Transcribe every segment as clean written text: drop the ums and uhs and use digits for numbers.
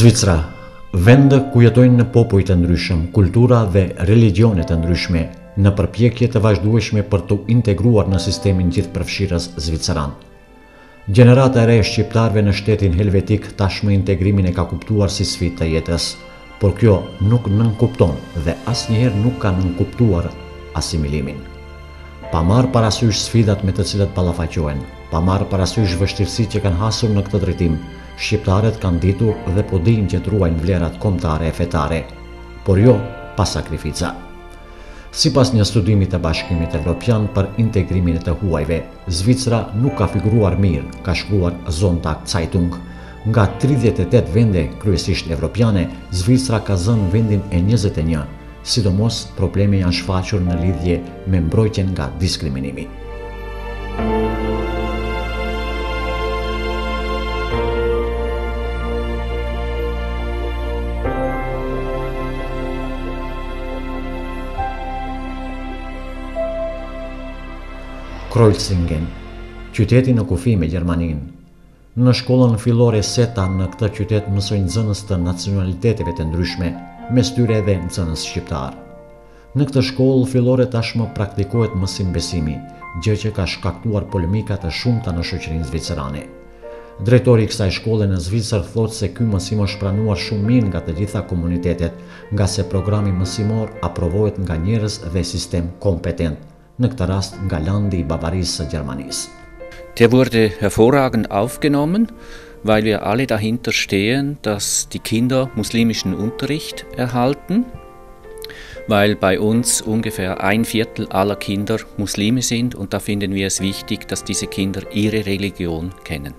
Zvicra, vend ku jetojnë popuj të ndryshëm, kultura dhe religione të ndryshme, në përpjekje të vazhdueshme për të integruar në sistemin gjithëpërfshirës zviceran. Gjenerata e re e shqiptarëve në shtetin helvetik tashmë integrimin e ka kuptuar si sfidë të jetës, por kjo nuk nënkupton dhe asnjëherë nuk ka nënkuptuar asimilimin. Pa marrë parasysh sfidat me të cilat ballafaqohen, pa marrë parasysh vështirësitë që kanë hasur në këtë drejtim, shqiptarët kanë ditur dhe po dinë që truajnë vlerat kombëtare e fetare, por jo pa sakrifica. Sipas një studimi të Bashkimit Evropian për integrimin e të huajve, Zvicra nuk ka figuruar mirë, ka shkruar Sonntag Zeitung. Nga 38 vende kryesisht evropiane, Zvicra ka zënë vendin e 21, sidomos probleme janë shfaqur në lidhje me mbrojtjen nga diskriminimi. Kreuzlingen, qyteti në kufi me Gjermaninë. Në shkollën fillore Seta në këtë qytet mësojnë nxënës të nacionaliteteve të ndryshme, mes tyre edhe nxënës shqiptar. Në këtë shkollë fillore tashmë praktikohet mësim besimi, gjë që ka shkaktuar polemika të shumta në shoqërinë zvicerane. Drejtori i kësaj shkolle në Zvicër thotë se ky mësim është pranuar shumë mirë nga të gjitha komunitetet, nga se programi mësimor aprovohet nga njerëz dhe sistem kompetent, në këtë rast nga landi i Bavarisë së Gjermanisë. Der wurde hervorragend aufgenommen, weil wir alle dahinter stehen, dass die Kinder muslimischen Unterricht erhalten, weil bei uns ungefähr 1/4 aller Kinder Muslime sind und da finden wir es wichtig, dass diese Kinder ihre Religion kennen.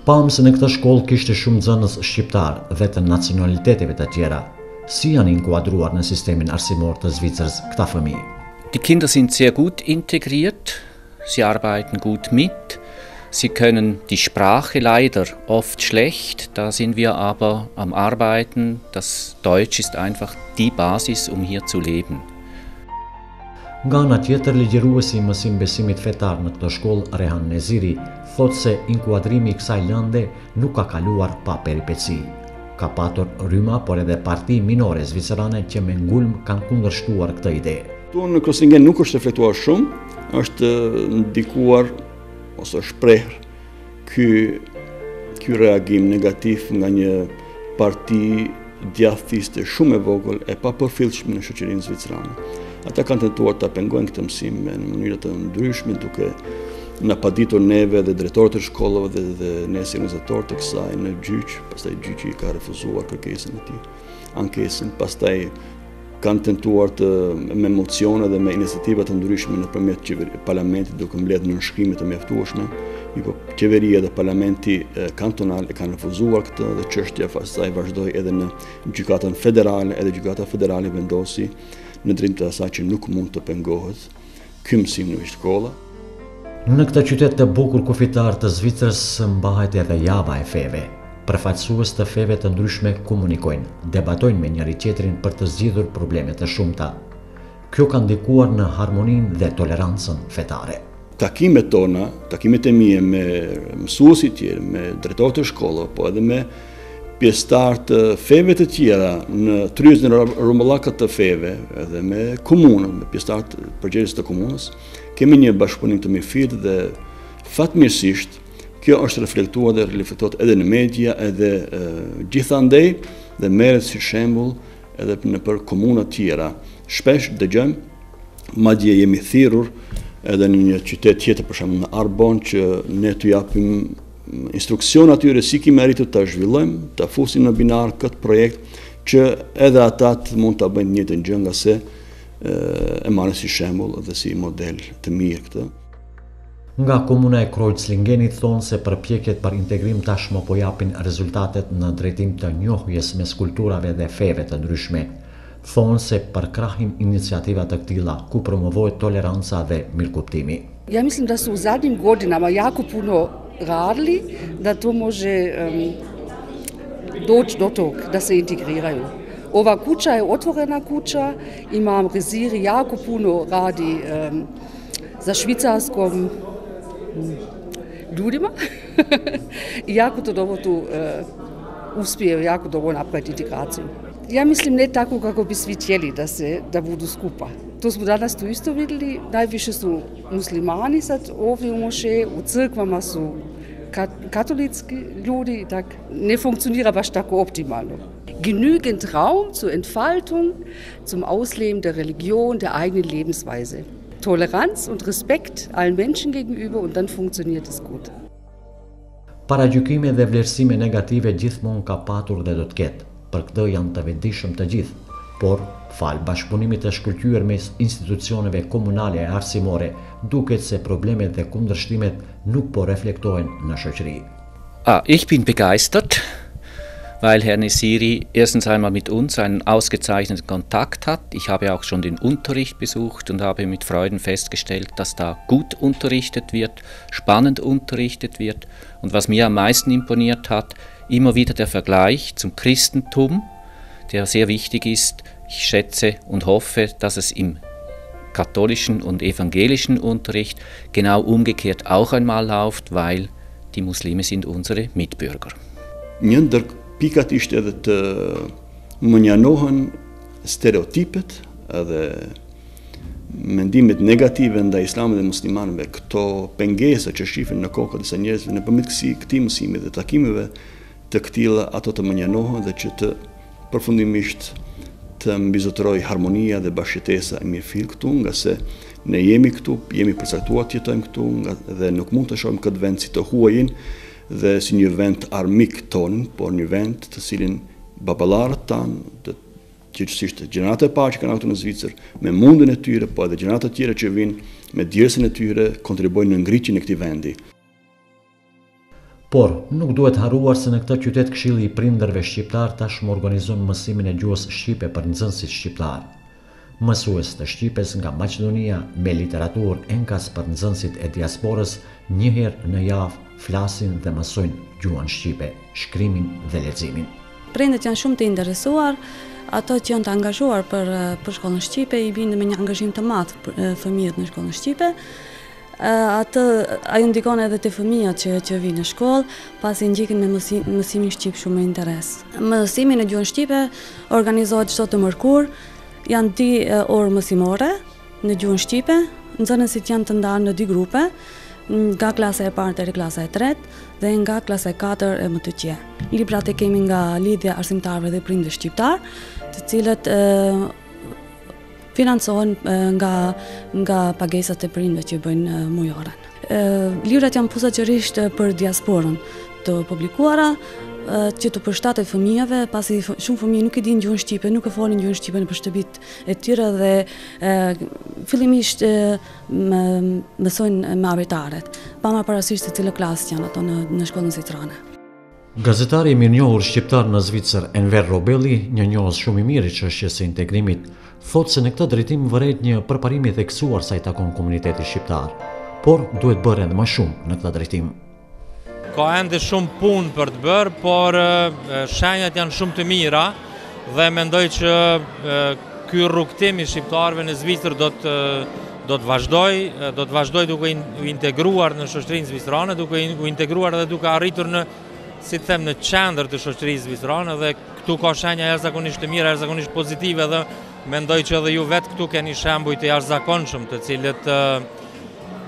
Pam se në këtë shkollë kishte shumë nxënës shqiptar dhe të nacionaliteteve të tjera. Si janë inkuadruar në sistemin arsimor të Zvicrës këta fëmijë? Die Kinder sind sehr gut integriert, sie arbeiten gut mit, sie können die Sprache leider oft schlecht, da sind wir aber am Arbeiten. Das Deutsch ist einfach die Basis, um hier zu leben. Nga ana tjetër, ligjëruesi i mësim besimit fetar në këtë shkollë, Rehan Neziri, thotë se inkuadrimi i kësaj lënde nuk ka kaluar pa peripeci. Ka patur rryma, por edhe parti minore zvicerane që me ngulm kanë kundërshtuar këtë ide. Në Kreuzlingen nuk është reflektuar shumë, është ndikuar ose shprehur ky reagim negativ nga një parti djathiste shumë e vogël e papërfillshme në shoqërinë zvicerane. Ata kanë tentuar ta pengojnë këtë mësim në mënyra të ndryshme, duke na paditur neve dhe drejtorët e shkollave dhe ne si organizatorë të kësaj në gjyq, pastaj gjyqi ka refuzuar kërkesën e tij, ankesën, pastaj kanë tentuar me emocione dhe me iniciativa të ndryshme nëpërmjet parlamentit duke mbledhur nënshkrime të mjaftueshme. Qeveria dhe parlamenti kantonal e kanë refuzuar këtë dhe çështja pastaj vazhdoi edhe në gjykatën federale, edhe gjykata federale vendosi në drejtim të asaj që nuk mund të pengohet ky mësim në shkolla. Në këtë qytet të bukur kufitar të Zvicrës mbahet edhe java e feve. Përfaqësues të feve të ndryshme komunikojnë, debatojnë me njëri tjetrin për të zgjidhur probleme të shumta. Kjo ka ndikuar në harmoninë dhe tolerancën fetare. Takimet tona, takimet e mia me mësuesit tjerë, me drejtorët e shkollave, po edhe me pjesëtarë të feve të tjera në tryezën e rrumbullakut të feve, edhe me komunën, me pjesëtarë të përgjegjës të komunës, kemi një bashkëpunim të mirëfillt dhe fatmirësisht kjo është reflektuar dhe reflektohet edhe në media, edhe gjithandej dhe merret si shembull edhe nëpër komuna tjera. Shpesh dëgjojmë, madje jemi thirrur edhe në një qytet tjetër, për shembull në Arbon, që ne t'u japim instruksion atyre si kemi arritur ta zhvillojmë, ta fusim në binar këtë projekt, që edhe ata mund ta bëjnë të njëjtën gjë, nga se e marrin si shembull dhe si model të mirë këtë. Nga komuna e Kreuzlingenit thonë se përpjekjet për integrim tashmë po japin rezultatet në drejtim të njohjes mes kulturave dhe feve të ndryshme. Thonë se përkrahin inicijativa të këtilla ku promovohet toleranca dhe mirëkuptimi. Ja mislim da su u zadnjim godinama jako puno radili da to može doći do tog, da se integriraju. Ova kuća je otvorena kuća, ima Reziri jako puno radi za švicarskom ljudima i jako to dobro tu uspije jako dobro napraviti integraciju. Ja mislim ne tako kako bi svi htjeli da budu skupa. To smo danas tu isto vidjeli, najviše su muslimani sad ovdje u mošeji, u crkvama su katolički ljudi, tak ne funkcionira baš tako optimalno. Genügend Raum zur Entfaltung, zum Ausleben der Religion, der eigenen Lebensweise. Toleranz und Respekt allen Menschen gegenüber und dann funktioniert es gut. Paragjykime dhe vlerësime negative gjithmonë ka patur dhe do të ketë. Për këtë janë të vetëdijshëm të gjithë, por falë bashkëpunimit të shkëlqyer mes institucioneve komunale e arsimore, duket se problemet dhe kundërshtimet nuk po reflektohen në shoqëri. Ich bin begeistert, weil Herr Nesiri erstens einmal mit uns einen ausgezeichneten Kontakt hat. Ich habe auch schon den Unterricht besucht und habe mit Freuden festgestellt, dass da gut unterrichtet wird, spannend unterrichtet wird. Und was mir am meisten imponiert hat, immer wieder der Vergleich zum Christentum, der sehr wichtig ist. Ich schätze und hoffe, dass es im katholischen und evangelischen Unterricht genau umgekehrt auch einmal läuft, weil die Muslime sind unsere Mitbürger. Pikat ishte edhe të mënjanohen stereotipet edhe mendimet negative ndaj islamit dhe muslimanëve, këto pengesa që shifen në kokët e disa njerëzve nëpërmjet këtij mësimi dhe takimeve të këtilla, ato të mënjanohen dhe që të përfundimisht të mbizotëroj harmonia dhe bashkëtesa e mirëfill këtu, nga se ne jemi këtu, jemi përcaktuar të jetojmë këtu dhe nuk mund të shohim këtë vend si të huajin dhe si një vend armik tonë, por një vend të cilin baballarët tanë, gjithsesi gjenerat e parë që kanë ardhur në Zvicër, me mundin e tyre, po edhe gjenerat e tjera që vinë me djersën e tyre, kontribuojnë në ngritjen e këtij vendi. Por nuk duhet harruar se në këtë qytet Këshilli i Prindërve Shqiptar tashmë organizon mësimin e gjuhës shqipe për nxënësit shqiptar. Mësues të shqipes nga Maqedonia me literaturë enkas për nxënësit e diasporës një herë në javë flasin dhe mësojnë gjuhën shqipe, shkrimin dhe leximin. Prindërit janë shumë të interesuar, ato që janë të angazhuar për shkollën shqipe i vinë me një angazhim të madh për fëmijët në shkollën shqipe. Ajo ndikon edhe te fëmijët që vinë në shkollë, pasi ndjekin me mësimin shqip shumë me interes. Mësimi në gjuhën shqipe organizohet çdo të mërkur, janë 2 orë mësimore në gjuhën shqipe, nxënësit janë të ndarë në 2 grupe, nga klasa e parë deri klasa e tretë dhe nga klasa e 4 e më të qe. Librat e kemi nga Lidhja Arsimtarëve dhe Prindërve Shqiptar, të cilët financohen nga pagesat e prindërve që bëjnë mujore. Librat janë posaçërisht për diasporën të publikuara, që të përshtatet fëmijëve, pasi shumë fëmijë nuk e dinë gjuhën shqipe, nuk e folin gjuhën shqipe në shtëpitë e tyre dhe fillimisht mësojnë me avetaret, pa marrë parasysh se cilë klasë janë ato në shkollën zvicrane. Gazetari i mirënjohur shqiptar në Zvicër, Enver Robelli, një njohës shumë i mirë i çështjes së integrimit, thotë se në këtë drejtim vëret një përparim i theksuar sa i takon komunitetit shqiptar, por duhet bërë edhe më shumë në këtë drejtim. Ka ende shumë punë për të bërë, por shenjat janë shumë të mira dhe mendoj që ky rrugtim i shqiptarëve në Zvicër do të vazhdoj duke u integruar në shoqërinë zvicrane, duke u integruar dhe duke arritur në qendër të shoqërisë zvicrane, dhe këtu ka shenja jashtëzakonisht të mira, jashtëzakonisht pozitive, dhe mendoj që edhe ju vetë këtu keni shembuj të jashtëzakonshëm,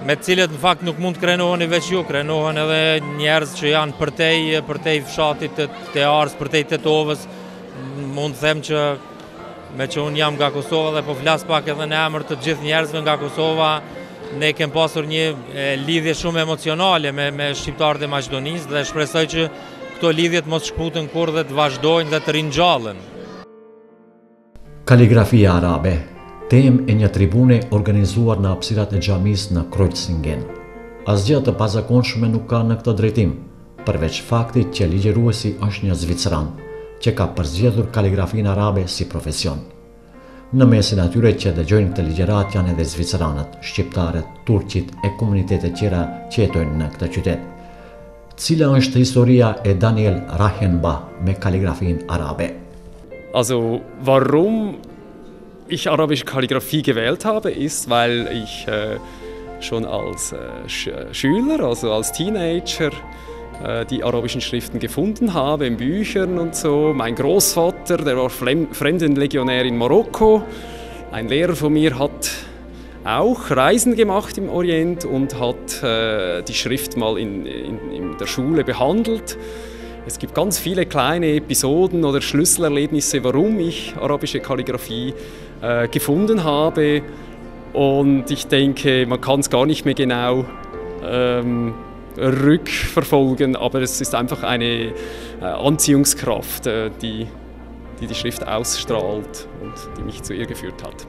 me të cilët në fakt nuk mund të krenohen veç ju, krenohen edhe njerëz që janë përtej fshatit të Ars, përtej Tetovës. Mund të them që me që unë jam nga Kosova dhe po flas pak edhe në emër të gjithë njerëzve nga Kosova, ne kem pasur një lidhje shumë emocionale me shqiptarët e Maqedonisë dhe shpresoj që këto lidhjet mos shkputen kur dhe të vazhdojnë dhe të rinjallën. Kaligrafia arabe, temë e një tribune organizuar në hapësirat e xhamisë në Kreuzlingen. Asgjë të pazakonshme nuk ka në këtë drejtim, përveç faktit që ligjëruesi është një zvicran, që ka përzgjedhur kaligrafinë arabe si profesion. Në mesin atyre që dëgjojnë këtë ligjërat janë edhe zvicranët, shqiptarët, turqit e komunitetet tjera që jetojnë në këtë qytet. Cila është historia e Daniel Reichenbach me kaligrafinë arabe? Also, warum ich arabische Kalligraphie gewählt habe, ist, weil ich schon als Schüler, also als Teenager, die arabischen Schriften gefunden habe, in Büchern und so. Mein Großvater, der war Fremdenlegionär in Marokko. Ein Lehrer von mir hat auch Reisen gemacht im Orient und hat die Schrift mal in der Schule behandelt. Es gibt ganz viele kleine Episoden oder Schlüsselerlebnisse, warum ich arabische Kalligraphie gefunden habe. Und ich denke, man kann es gar nicht mehr genau rückverfolgen, aber es ist einfach eine Anziehungskraft, die Schrift ausstrahlt und die mich zu ihr geführt hat.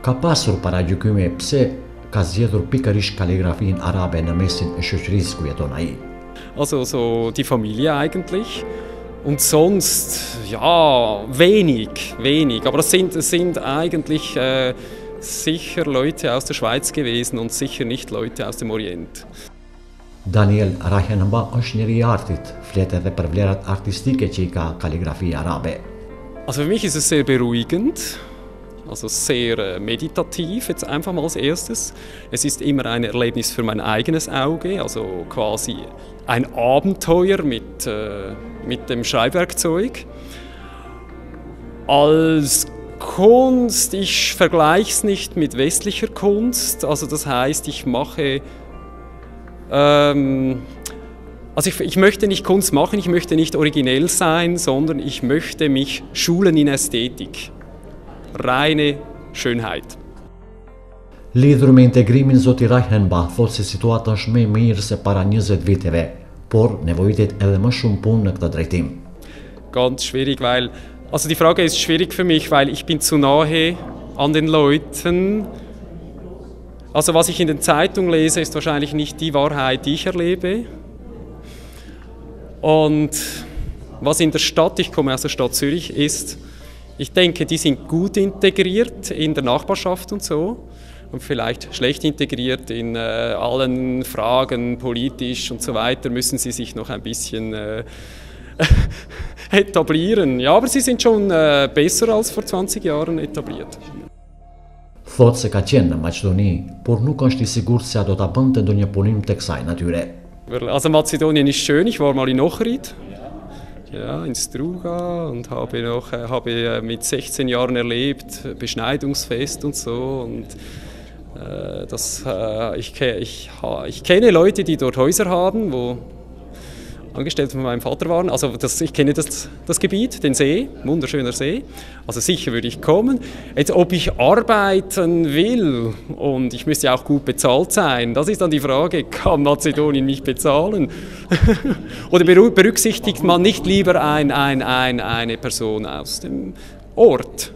Ka pasur paragjykime pse ka zgjedhur pikërisht kaligrafin arabe në mesin e shoqërisë ku jeton ai. Also so die Familie eigentlich und sonst ja wenig, aber das sind eigentlich sicher Leute aus der Schweiz gewesen und sicher nicht Leute aus dem Orient. Daniel Rahenba është njëri I artit, flet edhe për vlerat artistike që I ka kaligrafia arabe. Also für mich ist es sehr beruhigend, also sehr meditativ jetzt einfach mal als erstes. Es ist immer ein Erlebnis für mein eigenes Auge, also quasi ein Abenteuer mit dem Schreibwerkzeug. Als Kunst, ich vergleiche es nicht mit westlicher Kunst, also das heißt, ich mache ich möchte nicht Kunst machen, ich möchte nicht originell sein, sondern ich möchte mich schulen in Ästhetik. Reine Schönheit. Lidhur me integrimin zoti Rahenba thot se situata është më e mirë se para 20 viteve, por nevojitet edhe më shumë punë në këtë drejtim. Ganz schwierig, weil die Frage ist schwierig für mich, weil ich bin zu nahe an den Leuten. Also was ich in den Zeitungen lese, ist wahrscheinlich nicht die Wahrheit, die ich erlebe. Und was in der Stadt, ich komme aus der Stadt Zürich, ist, ich denke, die sind gut integriert in der Nachbarschaft und so und vielleicht schlecht integriert in allen Fragen, politisch und so weiter, müssen sie sich noch ein bisschen etablieren. Ja, aber sie sind schon besser als vor 20 Jahren etabliert. Thot se ka qenë në Maqedoni, por nuk është I sigurt se do ta bënte ndonjë punim tek kësaj natyre. Also Mazedonien ist schön, ich war mal in Ohrid, ja, in Struga und habe mit 16 Jahren erlebt, Beschneidungsfest und so. Und ich kenne Leute, die dort Häuser haben, wo Angestellte von meinem Vater waren. Also ich kenne das Gebiet, den See, wunderschöner See. Also sicher würde ich kommen. Jetzt, ob ich arbeiten will und ich müsste auch gut bezahlt sein, das ist dann die Frage, kann Mazedonien mich bezahlen? Oder berücksichtigt man nicht lieber eine Person aus dem Ort?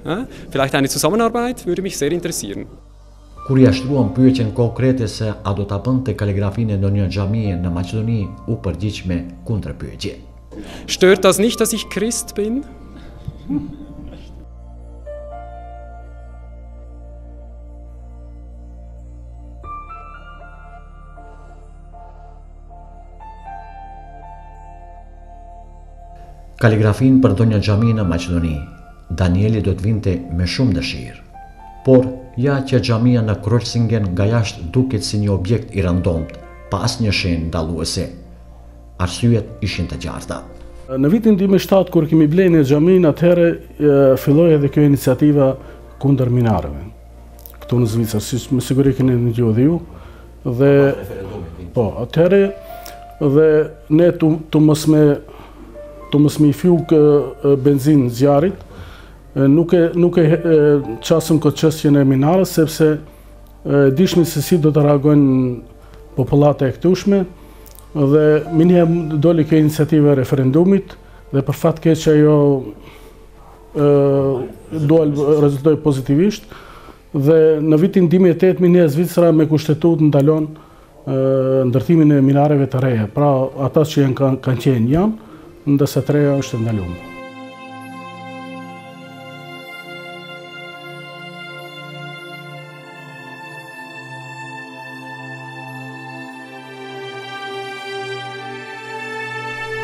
Vielleicht eine Zusammenarbeit würde mich sehr interessieren. Kur ja shtruan pyetjen konkrete se a do ta bënte kaligrafinë ndonjë xhamie në Maqedoni, u përgjigj me kundërpyetje. Stört das nicht, dass ich Christ bin? Kaligrafinë për ndonjë xhami në Maqedoni, Danieli do të vinte me shumë dëshirë. Por ja që xhamia në Kroqësingen nga jashtë duket si një objekt I rëndomt, pa asnjë shenjë dalluese. Arsyet ishin të qarta. Në vitin 2007 kur kemi blenë xhamin, atëherë filloi edhe kjo iniciativa kundër minareve. Këtu në Zvicër, si me siguri keni dëgjuar dhe ju. Dhe po, atëherë dhe ne të mos me fjug benzin zjarit, nuk e qasëm këtë qështjen e minarës, sepse dishmi se si do të reagojnë popullat e këtushme, dhe minja doli kjo iniciative referendumit, dhe për fat keq që ajo rezultoi pozitivisht, dhe në vitin 2008 minja Zvicra me kushtetut ndalon ndërtimin e minareve të reja, pra ata që kanë qenë janë, ndërsa të reja është ndaluar.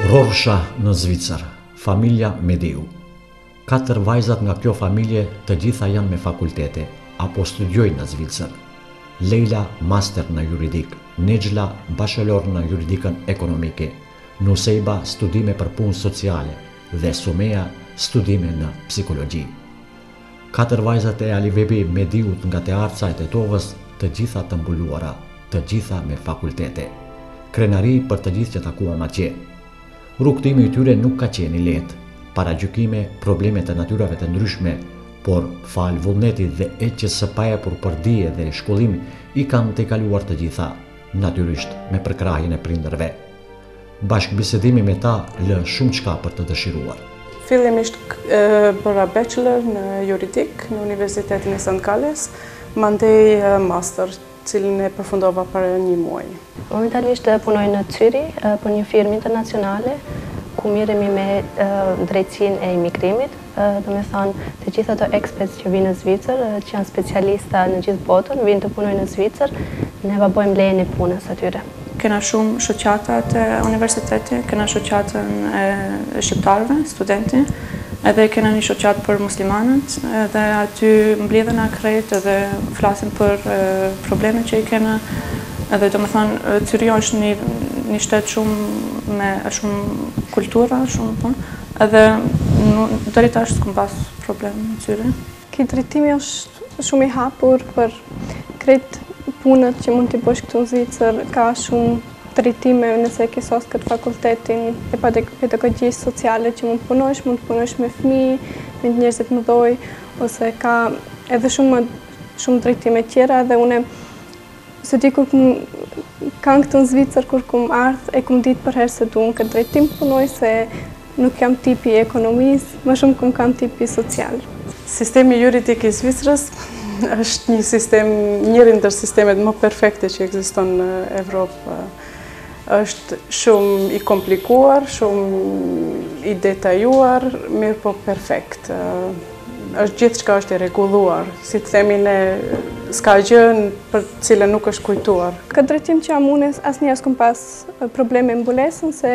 Rorësha në Zvicër, familja Mediu. 4 vajzat nga kjo familje të gjitha janë me fakultete, apo studiojnë në Zvicër. Leila master në juridik, Nejla bachelor në juridikën ekonomike, Nusejba studime për punë sociale dhe Sumea studime në psikologji. 4 vajzat e Ali Vebi Mediut nga Tearca e Tetovës, të gjitha të mbuluara, të gjitha me fakultete. Krenari për të gjithë që takuam atje. Rrugtimi i tyre nuk ka qenë i lehtë, paragjykime, probleme të natyrave të ndryshme, por fal vullnetit dhe eqjes së paepur për dije dhe shkollim i kanë tejkaluar të gjitha, natyrisht me përkrahjen e prindërve. Bashkëbisedimi me ta lë shumë çka për të dëshiruar. Fillimisht bëra bachelor në juridik në Universitetin e Sant Galles, mandej master, cilin e përfundova për 1 muaj. Momentalisht punoj në Zürich për një firmë internacionale, ku miremi me drejtësinë e imigrimit, do me thonë të gjitha ato experts që vinë në Zvicër, që janë specialista në gjithë botën, vinë të punojnë në Zvicër, ne vabojmë lejen e punës atyre. Kena shumë shoqata të universitetit, kena shoqatën e shqiptarëve, studenti, edhe kena një shoqatë për muslimanët, edhe aty mblidhen krejt edhe flasin për problemet që i kena, edhe do me thonë Zyriu është një shtet shumë me shumë kultura, shumë punë, edhe deri tash s'kam pas problem në Zyriu. Ky drejtimi është shumë i hapur për krejt punët që mund t'i bësh këtu në Zvicër, ka shumë drejtime nëse ke sos këtë fakultetin e pedagogjisë sociale që mund të punojsh me fëmijë, me njerëzit mëdhoj, ose ka edhe shumë drejtime tjera dhe une se di kur kanë këtu në Zvicër kur kum ardh e kum ditë për herë se du në këtë drejtim punoj se nuk jam tipi i ekonomisë, më shumë kum kam tipi social. Sistemi juridik i Zvicrës është një sistem, njëri ndër sistemet më perfekte që ekziston në Evropë. Është shumë i komplikuar, shumë i detajuar, mirë po perfekt. Është gjithçka është e rregulluar, si të themi ne s'ka gjë për cilën nuk është kujtuar. Këtë drejtim që jam unë asnjëherë s'kam pas probleme me mbulesën se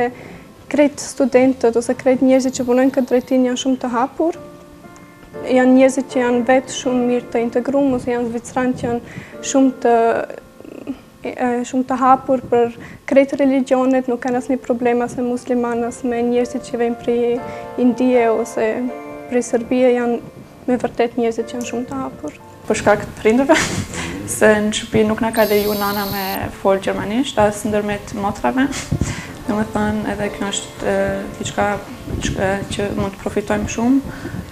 krejt studentët ose krejt njerëzit që punojnë këtë drejtim janë shumë të hapur. Janë njerëzit që janë vetë shumë mirë të integruar, ose janë zvicranë që janë shumë të hapur për krejt religionet, nuk kanë asnjë problem as me musliman, as me njerëzit që vijnë prej Indie ose prej Serbie, janë me vërtet njerëzit që janë shumë të hapur. Për shkak të prindërve, se në shtëpi nuk na ka leju nana me fol gjermanisht, as ndërmjet motrave. Domethënë edhe kjo është diçka që mund të profitojmë shumë.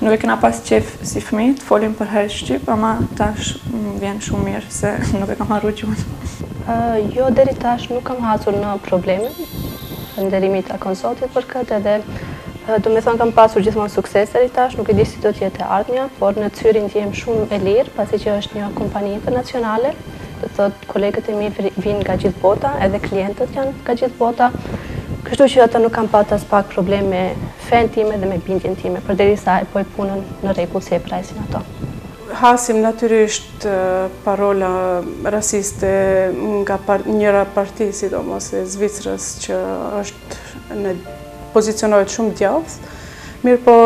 Nuk e kena pas qef si fëmijë të folim për herë shqip, ama tash vjen shumë mirë se nuk e kam harruar gjuhën. Jo, deri tash nuk kam hasur në probleme, nderimit të konsultit për këtë edhe do me thonë kam pasur gjithmonë sukses deri tash, nuk e di si do të jetë e ardhmja, por në Zyriu ndjehem shumë e lirë, pasi që është një kompani internacionale, do thotë kolegët e mi vinë nga gjithë bota, edhe klientët janë nga gjithë bota, kështu që ata nuk kam pat as pak probleme me fen time dhe me bindjen time, përderisa e bëj punën në rregull si e presin ato. Hasim natyrisht parola rasiste nga njëra parti, sidomos e Zvicrës, që është në pozicionohet shumë djathtë. Mirë po,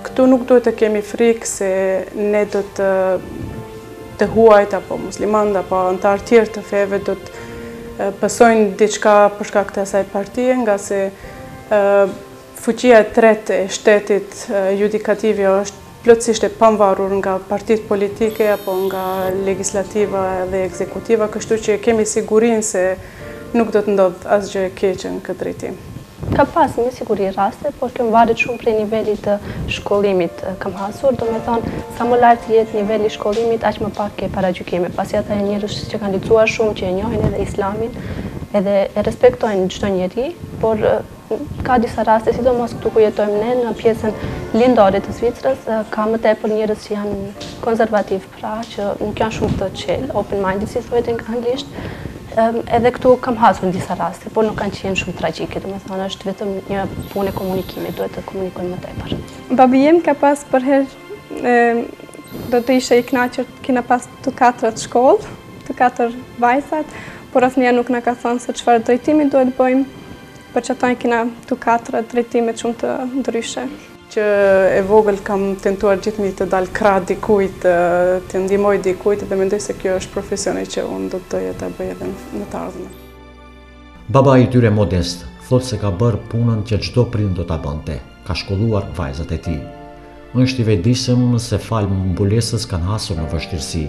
këtu nuk duhet të kemi frikë se ne do të huajt, apo muslimanët, apo antarë tjerë të feve do të pësojnë diçka për shkak të asaj partie, nga se fuqia e tretë e shtetit judikative është plotësisht e pavarur nga partitë politike apo nga legislativa dhe ekzekutiva, kështu që kemi sigurinë se nuk do të ndodh asgjë e keqe në këtë drejtim. Ka pas me siguri raste, por kjo varet shumë prej nivelit të shkollimit kam hasur, do me thonë sa më lartë jetë niveli shkollimit, aq më pak ke paragjykime, pasi ata njerëz që kanë lexuar shumë, që e njohin edhe islamin, edhe e respektojnë çdo njeri, por ka disa raste, sidomos këtu ku jetojmë ne, në pjesën lindore të Zvicrës, ka më tepër njerëz që janë konservativ, pra që nuk janë shumë të çel, open-minded si thuhet në anglisht. Edhe këtu kam hasur në disa raste, por nuk kanë qenë shumë tragjike, do me thonë është vetëm një punë e komunikimit, duhet të komunikojmë më tepër. Babi jem ka pas për herë, do të ishe i kënaqur, kena pas të 4 shkollë, të 4 vajzat, por asnjëherë nuk na ka thënë se çfarë drejtimi duhet bëjmë. për që ata i kena të 4 drejtimet shumë të ndryshe. Që e vogël kam tentuar gjithmonë të dal krah dikujt, të ndihmoj dikujt dhe mendoj se kjo është profesioni që unë do të doja ta bëj edhe në të ardhmen. Baba i tyre Modest thot se ka bërë punën që çdo prind do ta bënte, ka shkolluar vajzat e tij. Është i vetëdijshëm se fal mbulesës kanë hasur në vështirësi,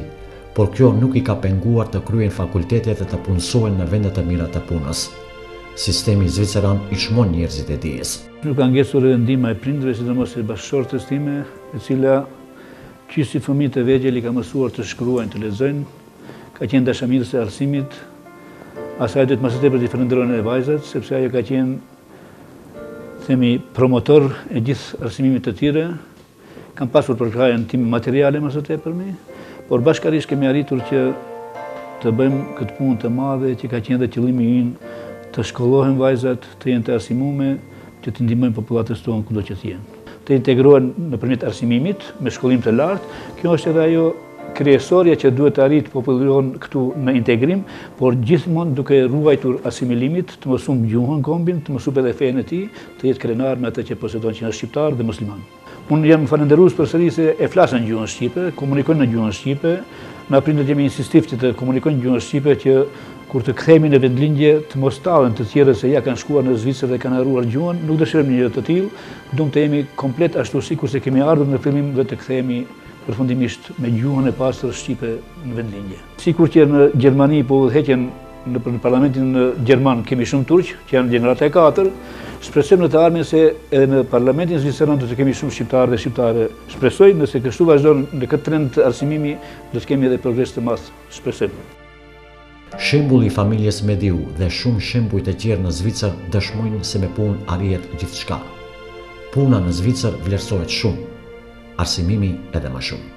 por kjo nuk i ka penguar të kryejnë fakultetet dhe të punësohen në vende të mira të punës. Sistemi zviceran i çmon njerëzit e dijes. Nuk ka ngjesur edhe ndihma e prindërve, sidomos e bashkëshortes time, e cila qysi fëmijët e vegjël i ka mësuar të shkruajnë, të lexojnë, ka qenë dashamirëse e arsimit. Asaj duhet më së tepër të falenderojnë edhe vajzat, sepse ajo ka qenë, themi, promotor e gjithë arsimimit të tyre. Kam pasur përkrajen time materiale më së tepërmi, por bashkërisht kemi arritur që të bëjmë këtë punë të madhe që ka qenë dhe qëllimi ynë të shkollohen vajzat, të jenë të arsimume, që të ndihmojnë popullatës tonë kudo që të jenë. Të integrohen nëpërmjet arsimimit me shkollim të lartë, kjo është edhe ajo kryesorja që duhet të arrit popullon këtu në integrim, por gjithmonë duke ruajtur asimilimit, të mos humb gjuhën kombin, të mos humb edhe fenë e tij, të jetë krenar me atë që posedon që është shqiptar dhe musliman. Unë jam falënderues përsëri se e flasën gjuhën shqipe, komunikojnë në gjuhën shqipe. Na prindërit jemi insistiv që të komunikojnë gjuhën shqipe që kur të kthehemi në vendlindje të mos tallen të tjerë se ja kanë shkuar në Zvicër dhe kanë harruar gjuhën, nuk dëshirojmë një gjë të tillë, duam të jemi komplet ashtu sikur se kemi ardhur në fillim dhe të kthehemi përfundimisht me gjuhën e pastër shqipe në vendlindje. Sikur që në Gjermani po udhëheqen në parlamentin gjerman kemi shumë turq, që janë gjenerata e 4, shpresojmë në të ardhmen se edhe në parlamentin zviceran do të kemi shumë shqiptarë dhe shqiptare. Shpresoj nëse kështu vazhdon në këtë trend të arsimimi, do të kemi edhe progres të madh, shpresojmë. Shembulli i familjes Mediu dhe shumë shembuj të tjerë në Zvicër dëshmojnë se me punë arrihet gjithçka. Puna në Zvicër vlerësohet shumë, arsimimi edhe më shumë.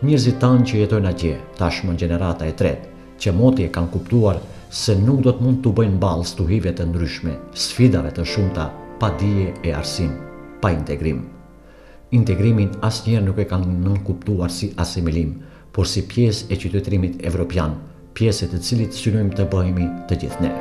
Njerëzit tanë që jetojnë atje, tashmë gjenerata e tretë, që moti e kanë kuptuar se nuk do të mund të bëjnë ballë stuhive të ndryshme, sfidave të shumta, pa dije e arsim, pa integrim. Integrimin asnjëherë nuk e kanë nënkuptuar si asimilim, por si pjesë e qytetërimit evropian, pjesë të cilit synojmë të bëhemi të gjithë ne.